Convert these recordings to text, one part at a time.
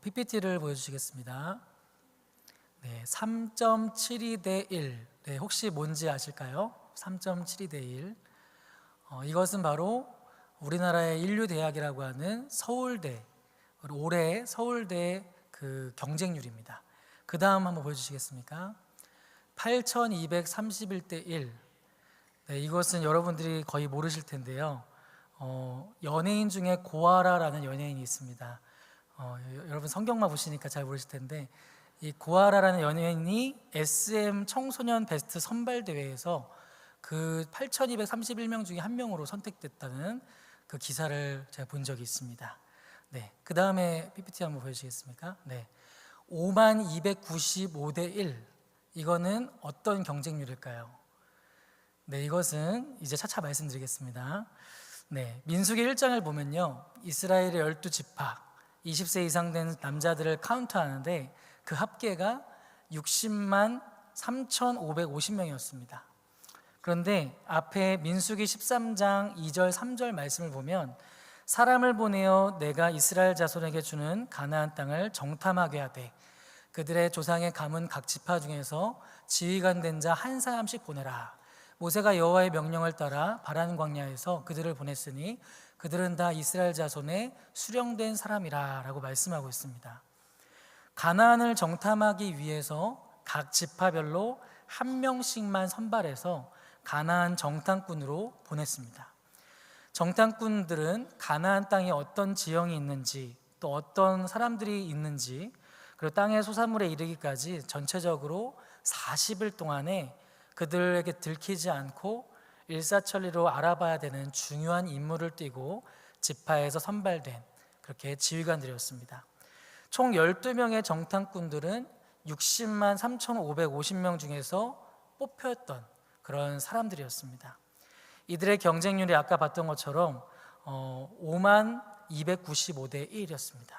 PPT를 보여주시겠습니다. 네, 3.72 대 1. 네, 혹시 뭔지 아실까요? 3.72 대 1. 이것은 바로 우리나라의 인류대학이라고 하는 서울대, 올해 서울대 그 경쟁률입니다. 그 다음 한번 보여주시겠습니까? 8,231 대 1. 네, 이것은 여러분들이 거의 모르실 텐데요. 연예인 중에 고아라라는 연예인이 있습니다. 여러분 성경만 보시니까 잘 모르실 텐데, 이 고아라라는 연예인이 SM 청소년 베스트 선발 대회에서 그 8,231명 중에 한 명으로 선택됐다는 그 기사를 제가 본 적이 있습니다. 네, 그 다음에 PPT 한번 보여주시겠습니까? 네, 5295 대 1. 이거는 어떤 경쟁률일까요? 네, 이것은 이제 차차 말씀드리겠습니다. 네, 민수기 1장을 보면요, 이스라엘의 12지파 20세 이상 된 남자들을 카운트하는데 그 합계가 60만 3,550명이었습니다. 그런데 앞에 민수기 13장 2절 3절 말씀을 보면, 사람을 보내어 내가 이스라엘 자손에게 주는 가나안 땅을 정탐하게 하되 그들의 조상의 가문 각 지파 중에서 지휘관 된 자 한 사람씩 보내라. 모세가 여호와의 명령을 따라 바란 광야에서 그들을 보냈으니 그들은 다 이스라엘 자손의 수령된 사람이라 라고 말씀하고 있습니다. 가나안을 정탐하기 위해서 각 지파별로 한 명씩만 선발해서 가나안 정탐꾼으로 보냈습니다. 정탐꾼들은 가나안 땅에 어떤 지형이 있는지, 또 어떤 사람들이 있는지, 그리고 땅의 소산물에 이르기까지 전체적으로 40일 동안에 그들에게 들키지 않고 일사천리로 알아봐야 되는 중요한 임무를 띠고 지파에서 선발된 그렇게 지휘관들이었습니다. 총 12명의 정탐꾼들은 60만 3,550명 중에서 뽑혔던 그런 사람들이었습니다. 이들의 경쟁률이 아까 봤던 것처럼 5만 295 대 1이었습니다.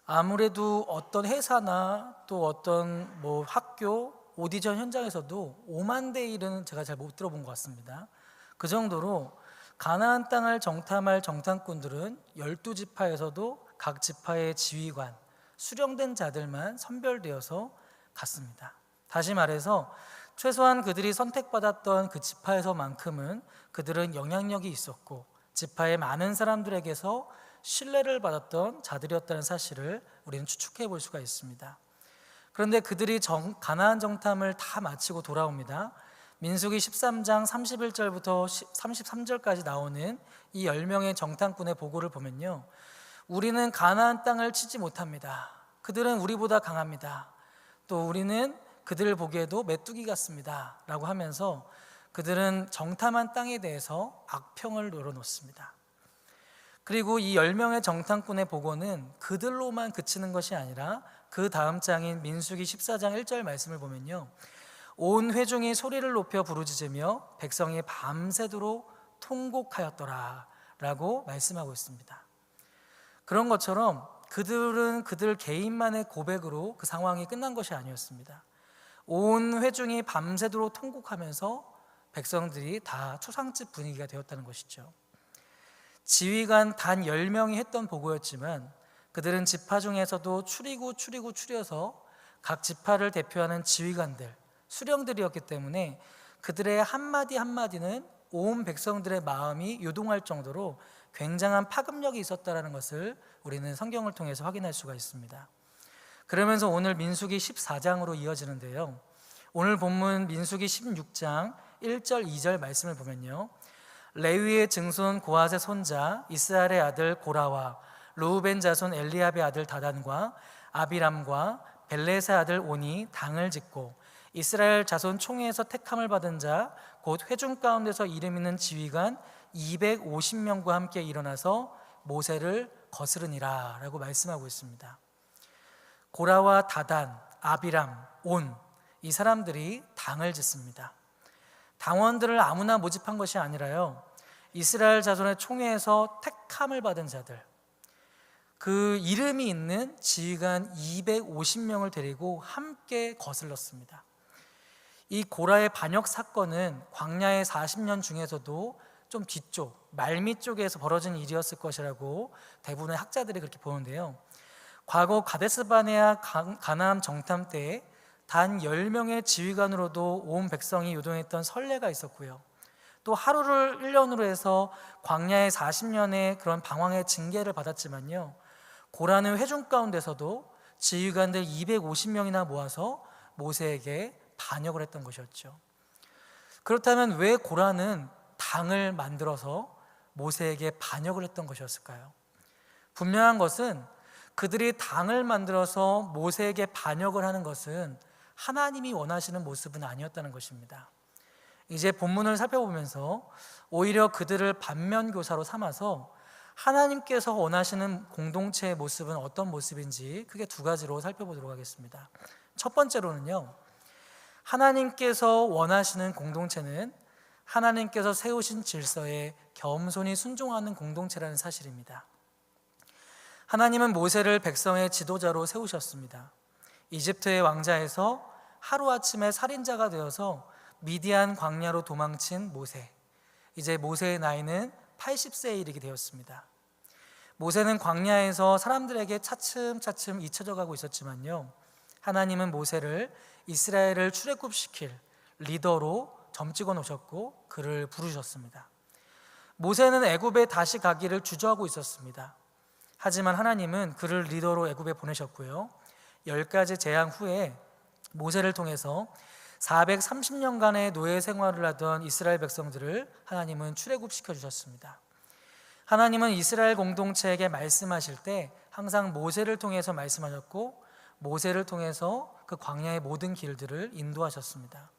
아무래도 어떤 회사나 또 어떤 학교 오디션 현장에서도 5만 대 1은 제가 잘 못 들어본 것 같습니다. 그 정도로 가나안 땅을 정탐할 정탐꾼들은 12지파에서도 각 지파의 지휘관, 수령된 자들만 선별되어서 갔습니다. 다시 말해서 최소한 그들이 선택받았던 그 지파에서만큼은 그들은 영향력이 있었고 지파의 많은 사람들에게서 신뢰를 받았던 자들이었다는 사실을 우리는 추측해 볼 수가 있습니다. 그런데 그들이 가나안 정탐을 다 마치고 돌아옵니다. 민수기 13장 31절부터 33절까지 나오는 이 10명의 정탐꾼의 보고를 보면요, 우리는 가나안 땅을 치지 못합니다. 그들은 우리보다 강합니다. 또 우리는 그들을 보기에도 메뚜기 같습니다 라고 하면서 그들은 정탐한 땅에 대해서 악평을 늘어놓습니다. 그리고 이 10명의 정탐꾼의 보고는 그들로만 그치는 것이 아니라 그 다음 장인 민수기 14장 1절 말씀을 보면요, 온 회중이 소리를 높여 부르짖으며 백성이 밤새도록 통곡하였더라 라고 말씀하고 있습니다. 그런 것처럼 그들은 그들 개인만의 고백으로 그 상황이 끝난 것이 아니었습니다. 온 회중이 밤새도록 통곡하면서 백성들이 다 초상집 분위기가 되었다는 것이죠. 지휘관 단 10명이 했던 보고였지만 그들은 지파 중에서도 추려서 각 지파를 대표하는 지휘관들, 수령들이었기 때문에 그들의 한마디 한마디는 온 백성들의 마음이 요동할 정도로 굉장한 파급력이 있었다는 것을 우리는 성경을 통해서 확인할 수가 있습니다. 그러면서 오늘 민수기 14장으로 이어지는데요, 오늘 본문 민수기 16장 1절 2절 말씀을 보면요, 레위의 증손 고핫의 손자 이스라엘의 아들 고라와 르우벤 자손 엘리압의 아들 다단과 아비람과 벨렛의 아들 온이 당을 짓고 이스라엘 자손 총회에서 택함을 받은 자 곧 회중 가운데서 이름 있는 지휘관 250명과 함께 일어나서 모세를 거스르니라 라고 말씀하고 있습니다. 고라와 다단, 아비람, 온, 이 사람들이 당을 짓습니다. 당원들을 아무나 모집한 것이 아니라요, 이스라엘 자손의 총회에서 택함을 받은 자들, 그 이름이 있는 지휘관 250명을 데리고 함께 거슬렀습니다. 이 고라의 반역 사건은 광야의 40년 중에서도 좀 뒤쪽, 말미 쪽에서 벌어진 일이었을 것이라고 대부분의 학자들이 그렇게 보는데요, 과거 가데스바네아 가나안 정탐 때에 단 10명의 지휘관으로도 온 백성이 요동했던 선례가 있었고요. 또 하루를 1년으로 해서 광야의 40년의 그런 방황의 징계를 받았지만요, 고라는 회중 가운데서도 지휘관들 250명이나 모아서 모세에게 반역을 했던 것이었죠. 그렇다면 왜 고라는 당을 만들어서 모세에게 반역을 했던 것이었을까요? 분명한 것은 그들이 당을 만들어서 모세에게 반역을 하는 것은 하나님이 원하시는 모습은 아니었다는 것입니다. 이제 본문을 살펴보면서 오히려 그들을 반면교사로 삼아서 하나님께서 원하시는 공동체의 모습은 어떤 모습인지 크게 두 가지로 살펴보도록 하겠습니다. 첫 번째로는요, 하나님께서 원하시는 공동체는 하나님께서 세우신 질서에 겸손히 순종하는 공동체라는 사실입니다. 하나님은 모세를 백성의 지도자로 세우셨습니다. 이집트의 왕자에서 하루아침에 살인자가 되어서 미디안 광야로 도망친 모세, 이제 모세의 나이는 80세에 이르게 되었습니다. 모세는 광야에서 사람들에게 차츰차츰 잊혀져 가고 있었지만요, 하나님은 모세를 이스라엘을 출애굽시킬 리더로 점찍어 놓으셨고 그를 부르셨습니다. 모세는 애굽에 다시 가기를 주저하고 있었습니다. 하지만 하나님은 그를 리더로 애굽에 보내셨고요, 10가지 재앙 후에 모세를 통해서 430년간의 노예 생활을 하던 이스라엘 백성들을 하나님은 출애굽시켜 주셨습니다. 하나님은 이스라엘 공동체에게 말씀하실 때 항상 모세를 통해서 말씀하셨고 모세를 통해서 그 광야의 모든 길들을 인도하셨습니다.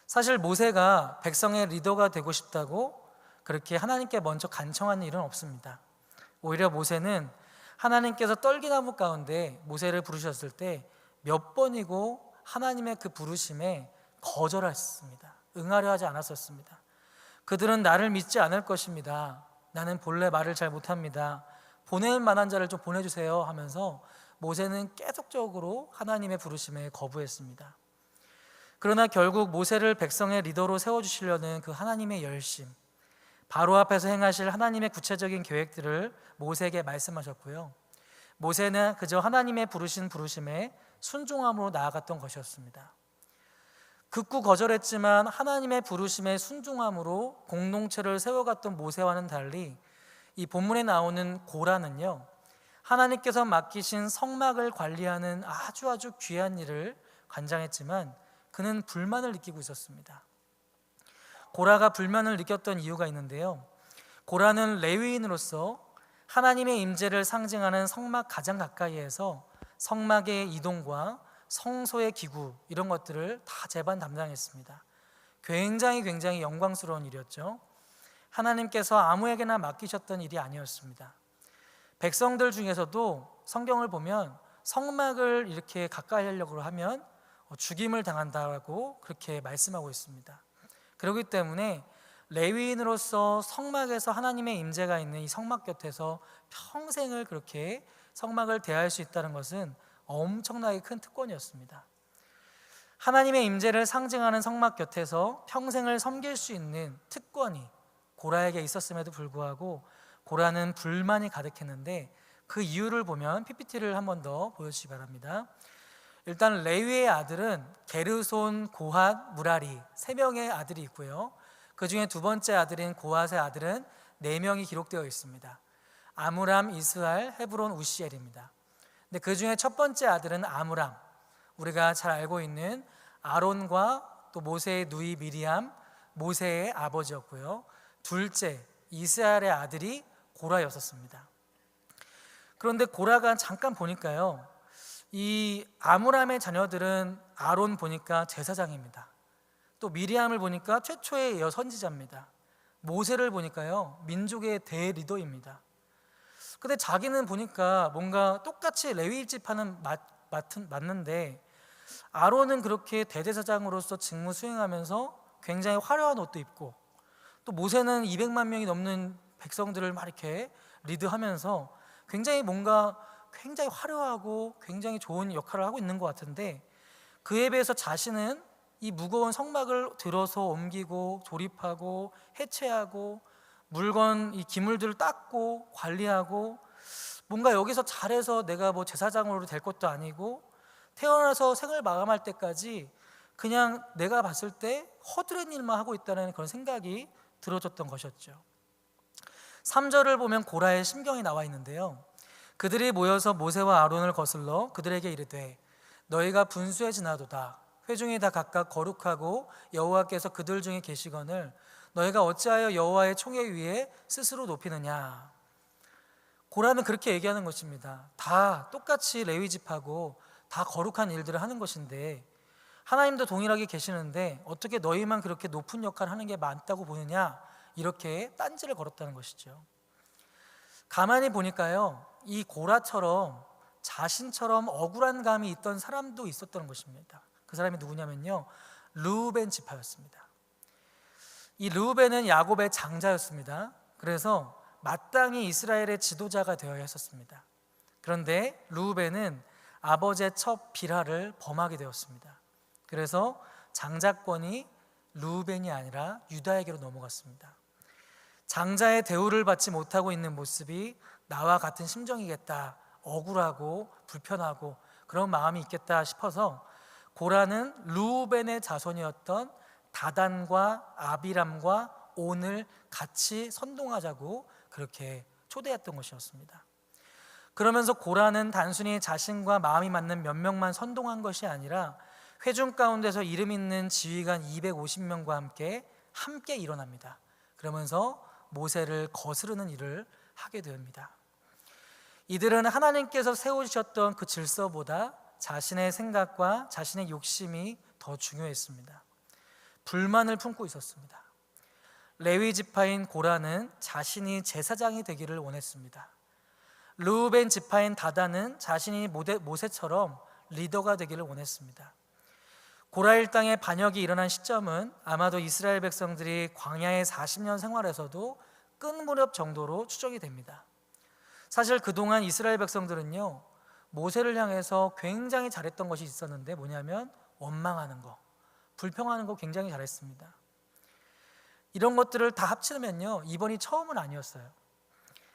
사실 모세가 백성의 리더가 되고 싶다고 그렇게 하나님께 먼저 간청한 일은 없습니다. 오히려 모세는 하나님께서 떨기나무 가운데 모세를 부르셨을 때 몇 번이고 하나님의 그 부르심에 거절했습니다. 응하려 하지 않았었습니다. 그들은 나를 믿지 않을 것입니다. 나는 본래 말을 잘 못합니다. 보낼 만한 자를 좀 보내주세요 하면서 모세는 계속적으로 하나님의 부르심에 거부했습니다. 그러나 결국 모세를 백성의 리더로 세워주시려는 그 하나님의 열심, 바로 앞에서 행하실 하나님의 구체적인 계획들을 모세에게 말씀하셨고요, 모세는 그저 하나님의 부르신 부르심에 순종함으로 나아갔던 것이었습니다. 극구 거절했지만 하나님의 부르심에 순종함으로 공동체를 세워갔던 모세와는 달리 이 본문에 나오는 고라는요, 하나님께서 맡기신 성막을 관리하는 아주 귀한 일을 관장했지만 그는 불만을 느끼고 있었습니다. 고라가 불만을 느꼈던 이유가 있는데요, 고라는 레위인으로서 하나님의 임재를 상징하는 성막 가장 가까이에서 성막의 이동과 성소의 기구 이런 것들을 다 재반 담당했습니다. 굉장히 영광스러운 일이었죠. 하나님께서 아무에게나 맡기셨던 일이 아니었습니다. 백성들 중에서도 성경을 보면 성막을 이렇게 가까이 하려고 하면 죽임을 당한다고 그렇게 말씀하고 있습니다. 그렇기 때문에 레위인으로서 성막에서 하나님의 임재가 있는 이 성막 곁에서 평생을 그렇게 성막을 대할 수 있다는 것은 엄청나게 큰 특권이었습니다. 하나님의 임재를 상징하는 성막 곁에서 평생을 섬길 수 있는 특권이 고라에게 있었음에도 불구하고 고라는 불만이 가득했는데 그 이유를 보면 PPT를 한 번 더 보여주시기 바랍니다. 일단 레위의 아들은 게르손, 고핫, 무라리 3명의 아들이 있고요, 그 중에 두 번째 아들인 고핫의 아들은 4명이 기록되어 있습니다. 아므람, 이스할, 헤브론, 우시엘입니다. 근데 그 중에 첫 번째 아들은 아므람, 우리가 잘 알고 있는 아론과 또 모세의 누이 미리암, 모세의 아버지였고요, 둘째 이스할의 아들이 고라였었습니다. 그런데 고라가 잠깐 보니까요, 이 아므람의 자녀들은 아론 보니까 제사장입니다. 또 미리암을 보니까 최초의 여선지자입니다. 모세를 보니까요, 민족의 대리더입니다. 근데 자기는 보니까 뭔가 똑같이 레위 집안은 맞는데 아론은 그렇게 대제사장으로서 직무 수행하면서 굉장히 화려한 옷도 입고, 또 모세는 200만 명이 넘는 백성들을 막 이렇게 리드하면서 굉장히 화려하고 굉장히 좋은 역할을 하고 있는 것 같은데, 그에 비해서 자신은 이 무거운 성막을 들어서 옮기고 조립하고 해체하고 물건 이 기물들을 닦고 관리하고 뭔가 여기서 잘해서 내가 뭐 제사장으로 될 것도 아니고 태어나서 생을 마감할 때까지 그냥 내가 봤을 때 허드렛 일만 하고 있다는 그런 생각이 들어졌던 것이었죠. 3절을 보면 고라의 심경이 나와 있는데요, 그들이 모여서 모세와 아론을 거슬러 그들에게 이르되 너희가 분수에 지나도다. 회중이 다 각각 거룩하고 여호와께서 그들 중에 계시거늘 너희가 어찌하여 여호와의 총회 위에 스스로 높이느냐. 고라는 그렇게 얘기하는 것입니다. 다 똑같이 레위 지파고 다 거룩한 일들을 하는 것인데 하나님도 동일하게 계시는데 어떻게 너희만 그렇게 높은 역할을 하는 게 많다고 보느냐, 이렇게 딴지를 걸었다는 것이죠. 가만히 보니까요, 이 고라처럼 자신처럼 억울한 감이 있던 사람도 있었던 것입니다. 그 사람이 누구냐면요, 르우벤 지파였습니다. 이 르우벤은 야곱의 장자였습니다. 그래서 마땅히 이스라엘의 지도자가 되어야 했었습니다. 그런데 르우벤은 아버지의 첩 빌하를 범하게 되었습니다. 그래서 장자권이 르우벤이 아니라 유다에게로 넘어갔습니다. 장자의 대우를 받지 못하고 있는 모습이 나와 같은 심정이겠다, 억울하고 불편하고 그런 마음이 있겠다 싶어서 고라는 르우벤의 자손이었던 다단과 아비람과 온을 같이 선동하자고 그렇게 초대했던 것이었습니다. 그러면서 고라는 단순히 자신과 마음이 맞는 몇 명만 선동한 것이 아니라 회중 가운데서 이름 있는 지휘관 250명과 함께 일어납니다. 그러면서 모세를 거스르는 일을 하게 됩니다. 이들은 하나님께서 세우셨던 그 질서보다 자신의 생각과 자신의 욕심이 더 중요했습니다. 불만을 품고 있었습니다. 레위 지파인 고라는 자신이 제사장이 되기를 원했습니다. 르우벤 지파인 다단은 자신이 모세처럼 리더가 되기를 원했습니다. 고라 일당의 반역이 일어난 시점은 아마도 이스라엘 백성들이 광야의 40년 생활에서도 끈 무렵 정도로 추정이 됩니다. 사실 그동안 이스라엘 백성들은요, 모세를 향해서 굉장히 잘했던 것이 있었는데 뭐냐면 원망하는 거, 불평하는 거 굉장히 잘했습니다. 이런 것들을 다 합치면요, 이번이 처음은 아니었어요.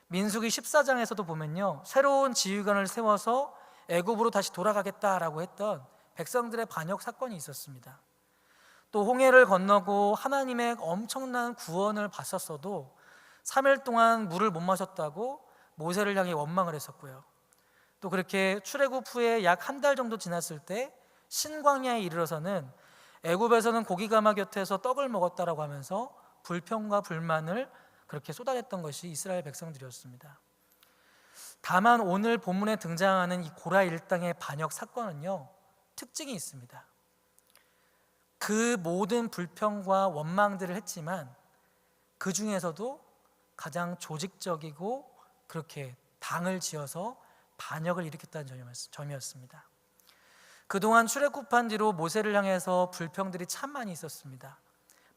민수기 14장에서도 보면요, 새로운 지휘관을 세워서 애굽으로 다시 돌아가겠다라고 했던 백성들의 반역 사건이 있었습니다. 또 홍해를 건너고 하나님의 엄청난 구원을 받았어도 3일 동안 물을 못 마셨다고 모세를 향해 원망을 했었고요. 또 그렇게 출애굽 후에 약 한 달 정도 지났을 때 신광야에 이르러서는 애굽에서는 고기가마 곁에서 떡을 먹었다라고 하면서 불평과 불만을 그렇게 쏟아냈던 것이 이스라엘 백성들이었습니다. 다만 오늘 본문에 등장하는 이 고라 일당의 반역 사건은요, 특징이 있습니다. 그 모든 불평과 원망들을 했지만 그 중에서도 가장 조직적이고 그렇게 당을 지어서 반역을 일으켰다는 점이었습니다. 그동안 출애굽한 뒤로 모세를 향해서 불평들이 참 많이 있었습니다.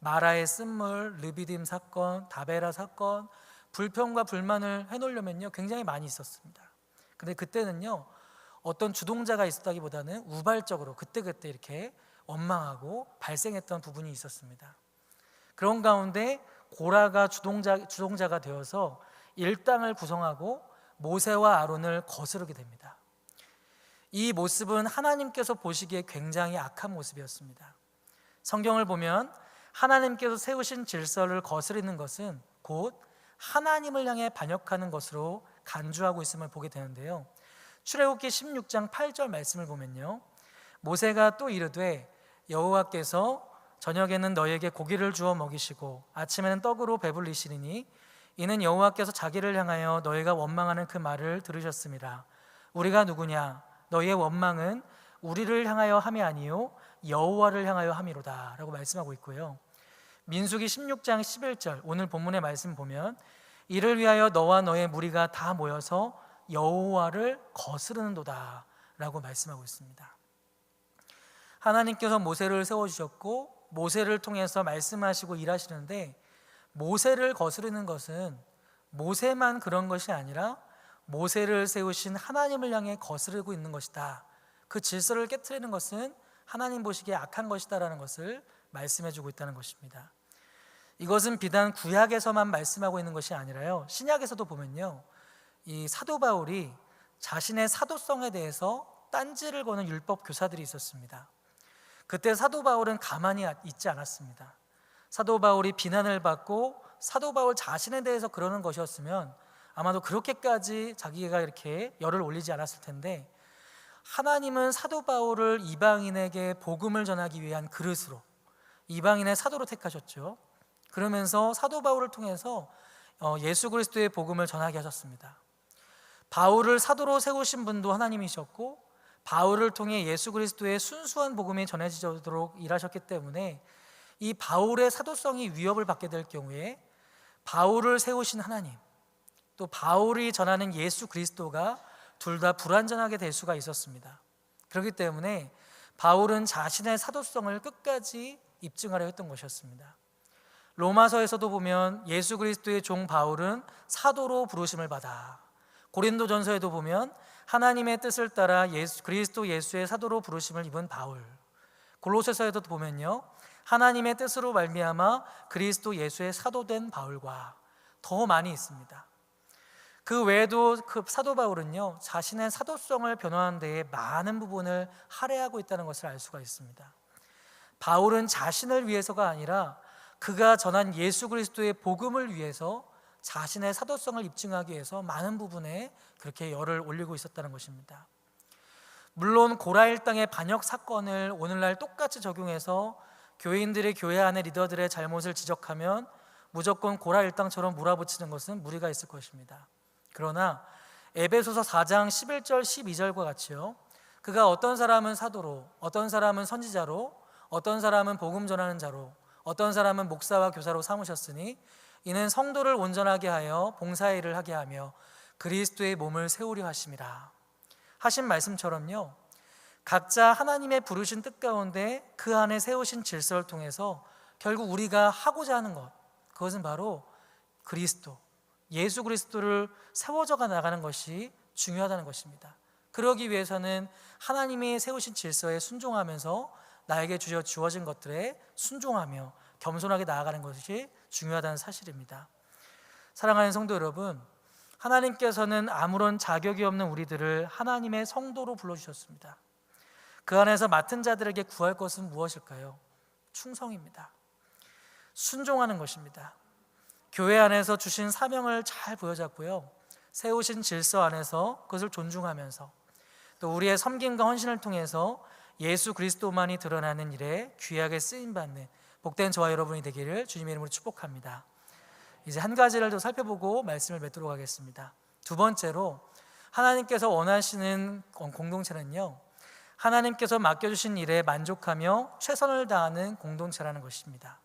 마라의 쓴물, 르비딤 사건, 다베라 사건, 불평과 불만을 해놓으려면요 굉장히 많이 있었습니다. 근데 그때는요 어떤 주동자가 있었다기보다는 우발적으로 그때그때 이렇게 원망하고 발생했던 부분이 있었습니다. 그런 가운데 고라가 주동자가 되어서 일당을 구성하고 모세와 아론을 거스르게 됩니다. 이 모습은 하나님께서 보시기에 굉장히 악한 모습이었습니다. 성경을 보면 하나님께서 세우신 질서를 거스르는 것은 곧 하나님을 향해 반역하는 것으로 간주하고 있음을 보게 되는데요, 출애굽기 16장 8절 말씀을 보면요, 모세가 또 이르되 여호와께서 저녁에는 너희에게 고기를 주어 먹이시고 아침에는 떡으로 배불리시리니 이는 여호와께서 자기를 향하여 너희가 원망하는 그 말을 들으셨음이라. 우리가 누구냐? 너희의 원망은 우리를 향하여 함이 아니요 여호와를 향하여 함이로다 라고 말씀하고 있고요, 민수기 16장 11절 오늘 본문의 말씀 보면 이를 위하여 너와 너의 무리가 다 모여서 여호와를 거스르는도다 라고 말씀하고 있습니다. 하나님께서 모세를 세워주셨고 모세를 통해서 말씀하시고 일하시는데, 모세를 거스르는 것은 모세만 그런 것이 아니라 모세를 세우신 하나님을 향해 거스르고 있는 것이다. 그 질서를 깨트리는 것은 하나님 보시기에 악한 것이다 라는 것을 말씀해주고 있다는 것입니다. 이것은 비단 구약에서만 말씀하고 있는 것이 아니라요, 신약에서도 보면요, 이 사도 바울이 자신의 사도성에 대해서 딴지를 거는 율법 교사들이 있었습니다. 그때 사도 바울은 가만히 있지 않았습니다. 사도 바울이 비난을 받고 사도 바울 자신에 대해서 그러는 것이었으면 아마도 그렇게까지 자기가 이렇게 열을 올리지 않았을 텐데, 하나님은 사도 바울을 이방인에게 복음을 전하기 위한 그릇으로, 이방인의 사도로 택하셨죠. 그러면서 사도 바울을 통해서 예수 그리스도의 복음을 전하게 하셨습니다. 바울을 사도로 세우신 분도 하나님이셨고, 바울을 통해 예수 그리스도의 순수한 복음이 전해지도록 일하셨기 때문에 이 바울의 사도성이 위협을 받게 될 경우에 바울을 세우신 하나님, 또 바울이 전하는 예수 그리스도가 둘 다 불완전하게 될 수가 있었습니다. 그렇기 때문에 바울은 자신의 사도성을 끝까지 입증하려 했던 것이었습니다. 로마서에서도 보면 예수 그리스도의 종 바울은 사도로 부르심을 받아, 고린도전서에도 보면 하나님의 뜻을 따라 그리스도 예수의 사도로 부르심을 입은 바울, 골로새서에도 보면요, 하나님의 뜻으로 말미암아 그리스도 예수의 사도된 바울과 더 많이 있습니다. 그 외에도 그 사도 바울은요, 자신의 사도성을 변호하는 데에 많은 부분을 할애하고 있다는 것을 알 수가 있습니다. 바울은 자신을 위해서가 아니라 그가 전한 예수 그리스도의 복음을 위해서 자신의 사도성을 입증하기 위해서 많은 부분에 그렇게 열을 올리고 있었다는 것입니다. 물론 고라일 땅의 반역 사건을 오늘날 똑같이 적용해서 교인들이 교회 안의 리더들의 잘못을 지적하면 무조건 고라일 땅처럼 몰아붙이는 것은 무리가 있을 것입니다. 그러나 에베소서 4장 11절 12절과 같이요, 그가 어떤 사람은 사도로, 어떤 사람은 선지자로, 어떤 사람은 복음 전하는 자로, 어떤 사람은 목사와 교사로 삼으셨으니 이는 성도를 온전하게 하여 봉사의 일을 하게 하며 그리스도의 몸을 세우려 하심이라 하신 말씀처럼요, 각자 하나님의 부르신 뜻 가운데 그 안에 세우신 질서를 통해서 결국 우리가 하고자 하는 것, 그것은 바로 그리스도, 예수 그리스도를 세워져 나가는 것이 중요하다는 것입니다. 그러기 위해서는 하나님이 세우신 질서에 순종하면서 나에게 주어진 것들에 순종하며 겸손하게 나아가는 것이 중요하다는 사실입니다. 사랑하는 성도 여러분, 하나님께서는 아무런 자격이 없는 우리들을 하나님의 성도로 불러주셨습니다. 그 안에서 맡은 자들에게 구할 것은 무엇일까요? 충성입니다. 순종하는 것입니다. 교회 안에서 주신 사명을 잘 부여잡고요, 세우신 질서 안에서 그것을 존중하면서 또 우리의 섬김과 헌신을 통해서 예수 그리스도만이 드러나는 일에 귀하게 쓰임받는 복된 저와 여러분이 되기를 주님의 이름으로 축복합니다. 이제 한 가지를 더 살펴보고 말씀을 맺도록 하겠습니다. 두 번째로, 하나님께서 원하시는 공동체는요, 하나님께서 맡겨주신 일에 만족하며 최선을 다하는 공동체라는 것입니다.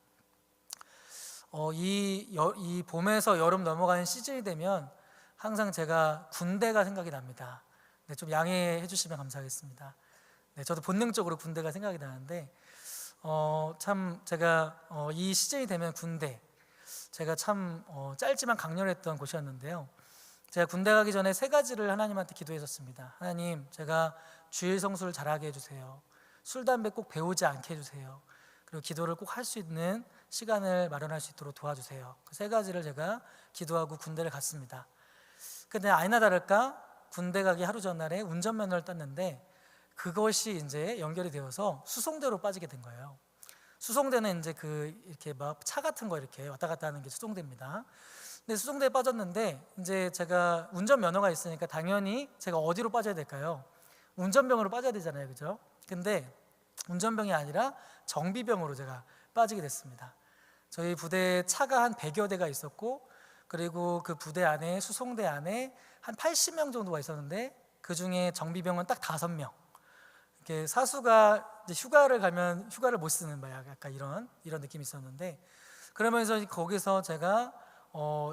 이 봄에서 여름 넘어가는 시즌이 되면 항상 제가 군대가 생각이 납니다. 네, 좀 양해해 주시면 감사하겠습니다. 네, 저도 본능적으로 군대가 생각이 나는데 참 제가 이 시즌이 되면 군대, 제가 참 짧지만 강렬했던 곳이었는데요. 제가 군대 가기 전에 세 가지를 하나님한테 기도했었습니다. 하나님, 제가 주일 성수를 잘하게 해주세요. 술, 담배 꼭 배우지 않게 해주세요. 그리고 기도를 꼭 할 수 있는 시간을 마련할 수 있도록 도와주세요. 그 세 가지를 제가 기도하고 군대를 갔습니다. 근데 아니나 다를까 군대 가기 하루 전날에 운전면허를 땄는데 그것이 이제 연결이 되어서 수송대로 빠지게 된 거예요. 수송대는 이제 이렇게 막 차 같은 거 이렇게 왔다 갔다 하는 게 수송대입니다. 근데 수송대에 빠졌는데 이제 제가 운전면허가 있으니까 당연히 제가 어디로 빠져야 될까요? 운전병으로 빠져야 되잖아요, 그죠? 근데 운전병이 아니라 정비병으로 제가 빠지게 됐습니다. 저희 부대에 차가 한 100여 대가 있었고, 그리고 그 부대 안에, 수송대 안에 한 80명 정도가 있었는데 그 중에 정비병은 딱 5명. 이렇게 사수가 이제 휴가를 가면 휴가를 못 쓰는 바야, 약간 이런 느낌이 있었는데, 그러면서 거기서 제가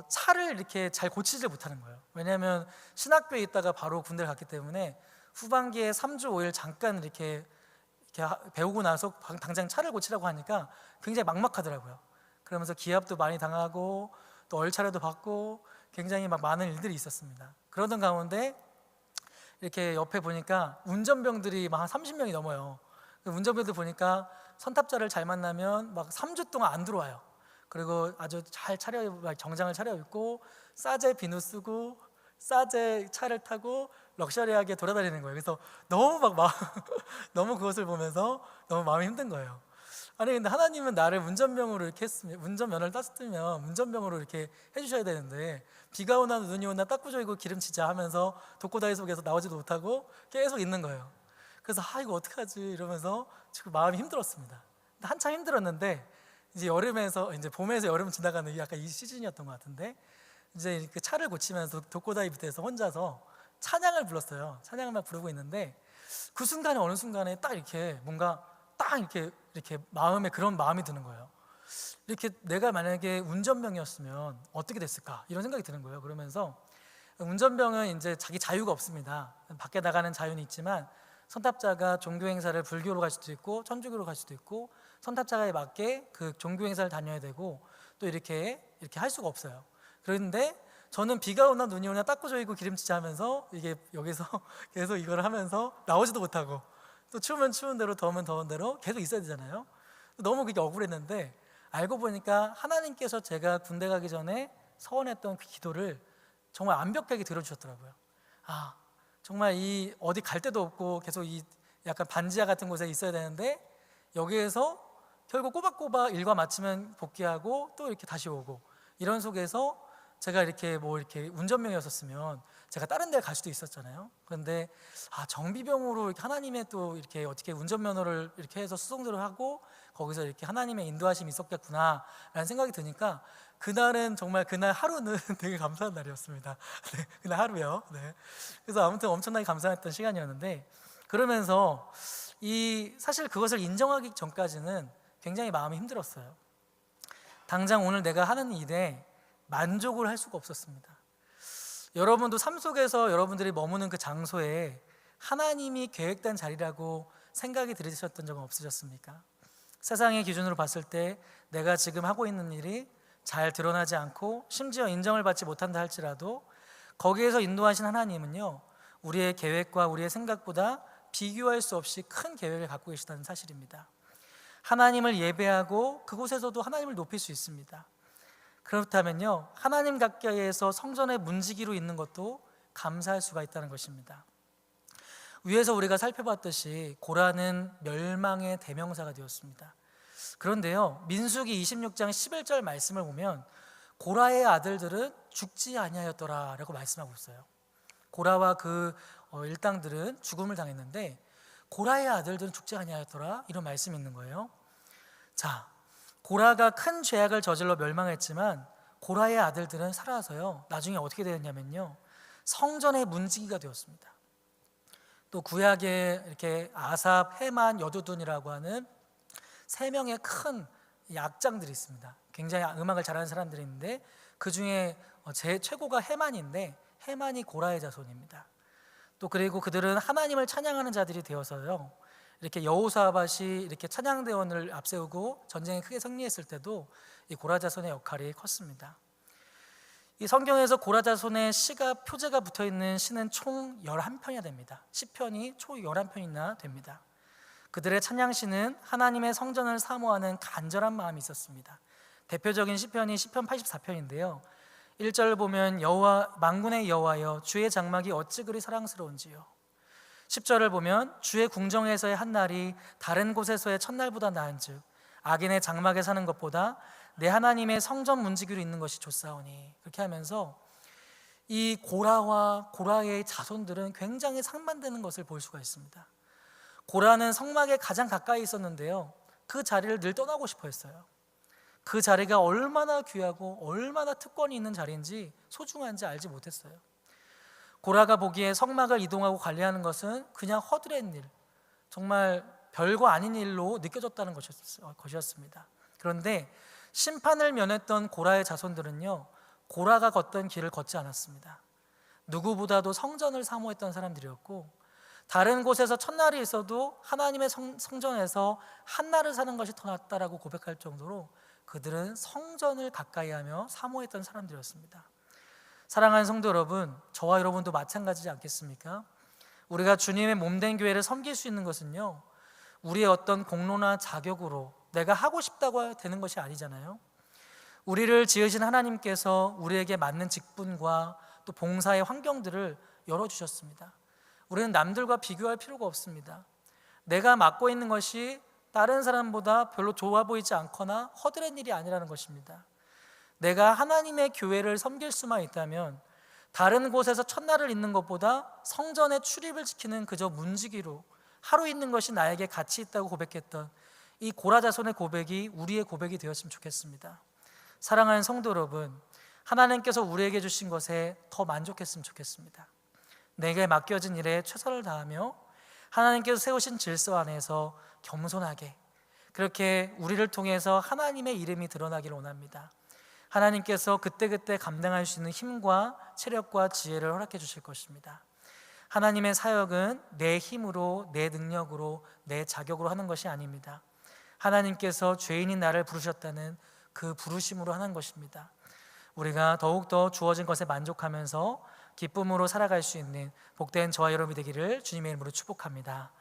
차를 이렇게 잘 고치질 못하는 거예요. 왜냐하면 신학교에 있다가 바로 군대를 갔기 때문에 후반기에 3주 5일 잠깐 이렇게 배우고 나서 당장 차를 고치라고 하니까 굉장히 막막하더라고요. 그러면서 기합도 많이 당하고 또 얼차려도 받고 굉장히 막 많은 일들이 있었습니다. 그러던 가운데 이렇게 옆에 보니까 운전병들이 막 한 30명이 넘어요. 운전병들 보니까 선탑자를 잘 만나면 막 3주 동안 안 들어와요. 그리고 아주 잘 정장을 차려입고 싸제 비누 쓰고 싸제 차를 타고 럭셔리하게 돌아다니는 거예요. 그래서 너무 막 너무 그것을 보면서 너무 마음이 힘든 거예요. 아니 근데 하나님은 나를 운전병으로 이렇게 했으면, 운전면허를 땄으면 운전병으로 이렇게 해주셔야 되는데 비가 오나 눈이 오나 닦고 조이고 기름치자 하면서 독고다이 속에서 나오지도 못하고 계속 있는 거예요. 그래서 이거 어떡하지 이러면서 지금 마음이 힘들었습니다. 한참 힘들었는데 이제 여름에서 이제 봄에서 여름 지나가는 약간 이 시즌이었던 것 같은데 이제 이렇게 차를 고치면서 독고다이 밑에서 혼자서 찬양을 불렀어요. 찬양을 막 부르고 있는데 그 순간에 어느 순간에 딱 이렇게 뭔가 딱 이렇게 마음에 그런 마음이 드는 거예요. 이렇게 내가 만약에 운전병이었으면 어떻게 됐을까 이런 생각이 드는 거예요. 그러면서 운전병은 이제 자기 자유가 없습니다. 밖에 나가는 자유는 있지만 선탑자가 종교 행사를 불교로 갈 수도 있고 천주교로 갈 수도 있고 선탑자에 맞게 그 종교 행사를 다녀야 되고 또 이렇게 할 수가 없어요. 그런데 저는 비가 오나 눈이 오나 닦고 조이고 기름치자 하면서 이게 여기서 계속 이걸 하면서 나오지도 못하고 또 추우면 추운 대로 더우면 더운 대로 계속 있어야 되잖아요. 너무 그게 억울했는데 알고 보니까 하나님께서 제가 군대 가기 전에 서원했던 그 기도를 정말 완벽하게 들어주셨더라고요. 정말 이 어디 갈 데도 없고 계속 이 약간 반지하 같은 곳에 있어야 되는데 여기에서 결국 꼬박꼬박 일과 마치면 복귀하고 또 이렇게 다시 오고 이런 속에서 제가 이렇게 운전병이었었으면 제가 다른 데 갈 수도 있었잖아요. 그런데 정비병으로 이렇게 하나님의 또 이렇게 어떻게 운전면허를 이렇게 해서 수송들을 하고 거기서 이렇게 하나님의 인도하심이 있었겠구나라는 생각이 드니까 그날은 정말 그날 하루는 되게 감사한 날이었습니다. 네, 그날 하루요. 네. 그래서 아무튼 엄청나게 감사했던 시간이었는데 그러면서 사실 그것을 인정하기 전까지는 굉장히 마음이 힘들었어요. 당장 오늘 내가 하는 일에 만족을 할 수가 없었습니다. 여러분도 삶 속에서 여러분들이 머무는 그 장소에 하나님이 계획된 자리라고 생각이 들으셨던 적은 없으셨습니까? 세상의 기준으로 봤을 때 내가 지금 하고 있는 일이 잘 드러나지 않고 심지어 인정을 받지 못한다 할지라도 거기에서 인도하신 하나님은요, 우리의 계획과 우리의 생각보다 비교할 수 없이 큰 계획을 갖고 계시다는 사실입니다. 하나님을 예배하고 그곳에서도 하나님을 높일 수 있습니다. 그렇다면요, 하나님 가까이에서 성전의 문지기로 있는 것도 감사할 수가 있다는 것입니다. 위에서 우리가 살펴봤듯이 고라는 멸망의 대명사가 되었습니다. 그런데요, 민수기 26장 11절 말씀을 보면 고라의 아들들은 죽지 아니하였더라 라고 말씀하고 있어요. 고라와 그 일당들은 죽음을 당했는데 고라의 아들들은 죽지 아니하였더라 이런 말씀이 있는 거예요. 자, 고라가 큰 죄악을 저질러 멸망했지만 고라의 아들들은 살아서요 나중에 어떻게 되었냐면요, 성전의 문지기가 되었습니다. 또 구약에 이렇게 아삽, 헤만, 여두둔이라고 하는 세 명의 큰 악장들이 있습니다. 굉장히 음악을 잘하는 사람들이 있는데 그 중에 제 최고가 헤만인데 헤만이 고라의 자손입니다. 또 그리고 그들은 하나님을 찬양하는 자들이 되어서요, 이렇게 여호사밧이 이렇게 찬양대원을 앞세우고 전쟁에 크게 승리했을 때도 이 고라 자손의 역할이 컸습니다. 이 성경에서 고라 자손의 표제가 붙어 있는 시는 총 11편이나 됩니다. 시편이 총 11편이나 됩니다. 그들의 찬양시는 하나님의 성전을 사모하는 간절한 마음이 있었습니다. 대표적인 시편이 시편 84편인데요. 1절을 보면 만군의 여호와여 주의 장막이 어찌 그리 사랑스러운지요. 10절을 보면 주의 궁정에서의 한날이 다른 곳에서의 첫날보다 나은즉 악인의 장막에 사는 것보다 내 하나님의 성전 문지기로 있는 것이 좋사오니. 그렇게 하면서 이 고라와 고라의 자손들은 굉장히 상반되는 것을 볼 수가 있습니다. 고라는 성막에 가장 가까이 있었는데요, 그 자리를 늘 떠나고 싶어 했어요. 그 자리가 얼마나 귀하고 얼마나 특권이 있는 자리인지 소중한지 알지 못했어요. 고라가 보기에 성막을 이동하고 관리하는 것은 그냥 허드렛 일, 정말 별거 아닌 일로 느껴졌다는 것이었습니다. 그런데 심판을 면했던 고라의 자손들은요, 고라가 걷던 길을 걷지 않았습니다. 누구보다도 성전을 사모했던 사람들이었고 다른 곳에서 첫날이 있어도 하나님의 성전에서 한날을 사는 것이 더 낫다라고 고백할 정도로 그들은 성전을 가까이하며 사모했던 사람들이었습니다. 사랑하는 성도 여러분, 저와 여러분도 마찬가지지 않겠습니까? 우리가 주님의 몸된 교회를 섬길 수 있는 것은요, 우리의 어떤 공로나 자격으로 내가 하고 싶다고 되는 것이 아니잖아요. 우리를 지으신 하나님께서 우리에게 맞는 직분과 또 봉사의 환경들을 열어주셨습니다. 우리는 남들과 비교할 필요가 없습니다. 내가 맡고 있는 것이 다른 사람보다 별로 좋아 보이지 않거나 허드렛 일이 아니라는 것입니다. 내가 하나님의 교회를 섬길 수만 있다면 다른 곳에서 첫날을 있는 것보다 성전의 출입을 지키는 그저 문지기로 하루 있는 것이 나에게 가치 있다고 고백했던 이 고라자손의 고백이 우리의 고백이 되었으면 좋겠습니다. 사랑하는 성도 여러분, 하나님께서 우리에게 주신 것에 더 만족했으면 좋겠습니다. 내게 맡겨진 일에 최선을 다하며 하나님께서 세우신 질서 안에서 겸손하게 그렇게 우리를 통해서 하나님의 이름이 드러나기를 원합니다. 하나님께서 그때그때 감당할 수 있는 힘과 체력과 지혜를 허락해 주실 것입니다. 하나님의 사역은 내 힘으로, 내 능력으로, 내 자격으로 하는 것이 아닙니다. 하나님께서 죄인인 나를 부르셨다는 그 부르심으로 하는 것입니다. 우리가 더욱더 주어진 것에 만족하면서 기쁨으로 살아갈 수 있는 복된 저와 여러분이 되기를 주님의 이름으로 축복합니다.